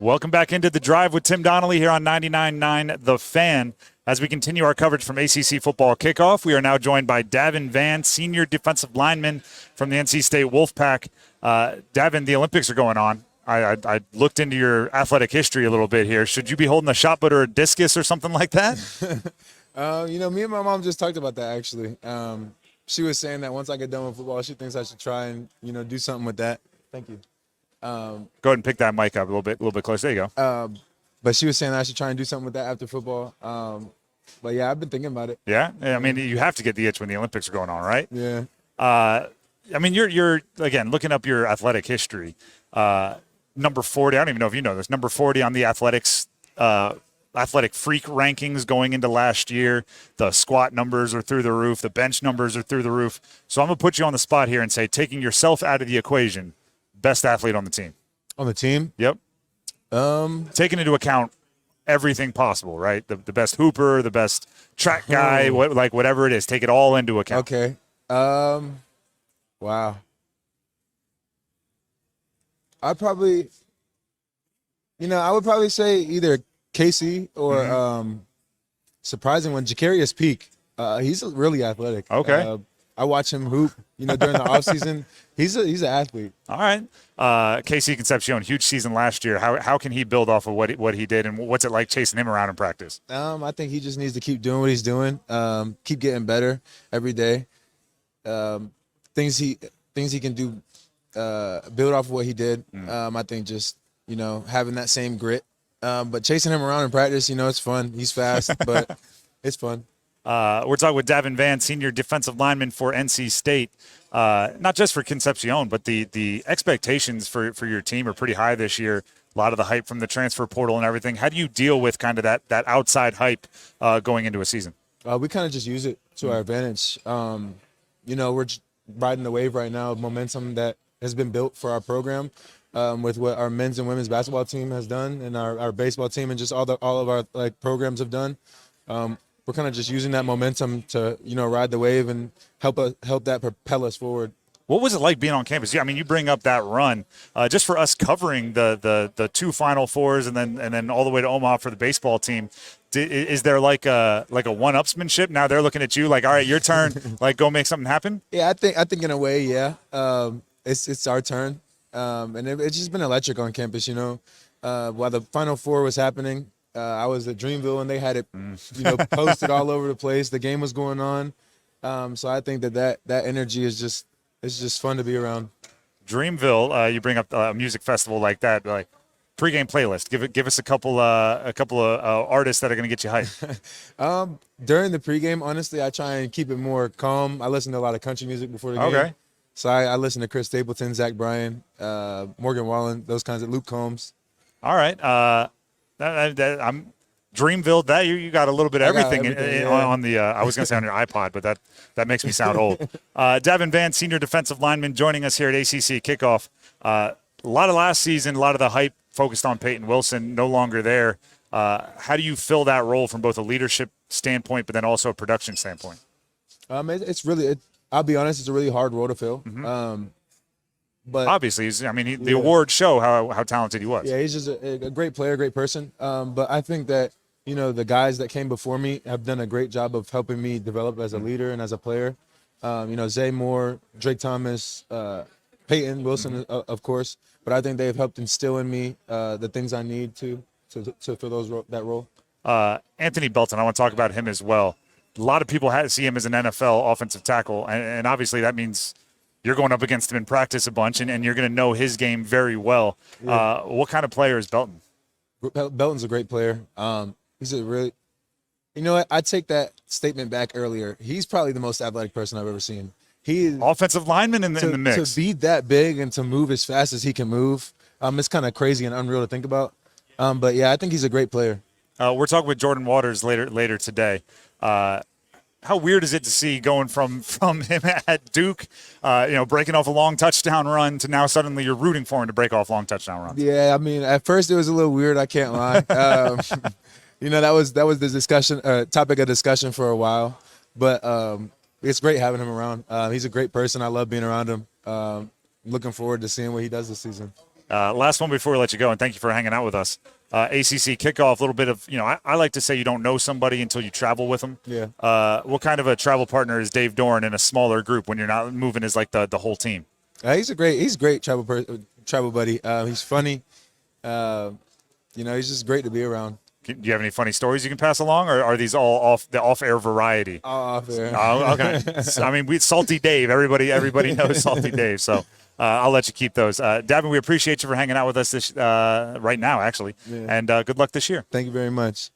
Welcome back into The Drive with Tim Donnelly here on 99.9 The Fan. As we continue our coverage from ACC Football Kickoff, we are now joined by Davin, Vann, senior defensive lineman from the NC State Wolfpack. Davin, the Olympics are going on. I looked into your athletic history a little bit here. Should you be holding a shot put or a discus or something like that? Me and my mom just talked about that, actually. She was saying that once I get done with football, she thinks I should try and, do something with that. Thank you. Go ahead and pick that mic up a little bit closer. There you go. But she was saying that I should try and do something with that after football. But yeah, I've been thinking about it. Yeah? I mean, you have to get the itch when the Olympics are going on, right? Yeah. I mean, you're again, looking up your athletic history. Number 40, I don't even know if you know this, number 40 on the athletic freak rankings going into last year. The squat numbers are through the roof. The bench numbers are through the roof. So I'm going to put you on the spot here and say, taking yourself out of the equation, best athlete on the team. On the team? Yep. Taking into account everything possible, right? The best hooper, the best track guy, whatever it is. Take it all into account. Okay. Wow. I would probably say either Casey or surprising one, Jacarius Peak. He's really athletic. Okay. I watch him hoop, during the offseason. He's an athlete. All right. Casey Concepcion, huge season last year. How can he build off of what he did, and what's it like chasing him around in practice? I think he just needs to keep doing what he's doing, keep getting better every day. Things he can do, build off of what he did. I think just, having that same grit. But chasing him around in practice, it's fun. He's fast, but it's fun. We're talking with Davin, Vann, senior defensive lineman for NC State. Not just for Concepcion, but the expectations for your team are pretty high this year. A lot of the hype from the transfer portal and everything. How do you deal with kind of that outside hype going into a season? We kind of just use it to our advantage. We're riding the wave right now of momentum that has been built for our program with what our men's and women's basketball team has done, and our baseball team, and just all of our programs have done. We're kind of just using that momentum to, ride the wave and help that propel us forward. What was it like being on campus? Yeah, I mean, you bring up that run just for us covering the two Final Fours and then all the way to Omaha for the baseball team. Is there like a one-upsmanship? Now they're looking at you like, all right, your turn. Go make something happen. Yeah, I think in a way, yeah. It's our turn, and it's just been electric on campus. While the Final Four was happening. I was at Dreamville, and they had it, posted all over the place. The game was going on, so I think that energy is just fun to be around. Dreamville, you bring up a music festival like that, like pregame playlist. Give us a couple of artists that are going to get you hyped. During the pregame, honestly, I try and keep it more calm. I listen to a lot of country music before the game. Okay. So I listen to Chris Stapleton, Zach Bryan, Morgan Wallen, those kinds of Luke Combs. All right. I'm Dreamville. That you got a little bit of everything on the. I was going to say on your iPod, but that makes me sound old. Davin, Vann, senior defensive lineman, joining us here at ACC Kickoff. A lot of last season, a lot of the hype focused on Peyton Wilson. No longer there. How do you fill that role from both a leadership standpoint, but then also a production standpoint? It's really. I'll be honest. It's a really hard role to fill. Mm-hmm. But obviously, the awards show how talented he was. Yeah, he's just a great player, great person. But I think that, the guys that came before me have done a great job of helping me develop as a leader and as a player. Zay Moore, Drake Thomas, Peyton Wilson, of course. But I think they've helped instill in me the things I need to fill that role. Anthony Belton, I want to talk about him as well. A lot of people see him as an NFL offensive tackle, and obviously that means – you're going up against him in practice a bunch, and you're going to know his game very well. Yeah. What kind of player is Belton? Belton's a great player. He's a really – I take that statement back earlier. He's probably the most athletic person I've ever seen. He is offensive lineman in the mix. To be that big and to move as fast as he can move, it's kind of crazy and unreal to think about. But, yeah, I think he's a great player. We're talking with Jordan Waters later today. How weird is it to see going from him at Duke, breaking off a long touchdown run to now suddenly you're rooting for him to break off long touchdown runs? Yeah, I mean, at first it was a little weird. I can't lie. That was the discussion, topic of discussion for a while. But it's great having him around. He's a great person. I love being around him. Looking forward to seeing what he does this season. Last one before we let you go, and thank you for hanging out with us. ACC Kickoff, a little bit of, I like to say you don't know somebody until you travel with them. Yeah. What kind of a travel partner is Dave Doran in a smaller group when you're not moving as like the whole team? He's a great travel buddy. He's funny. He's just great to be around. Do you have any funny stories you can pass along, or are these all off-air variety? All off air. Oh, okay. So, I mean, Salty Dave. Everybody knows Salty Dave. So I'll let you keep those. Davin, we appreciate you for hanging out with us right now, actually. Yeah. And good luck this year. Thank you very much.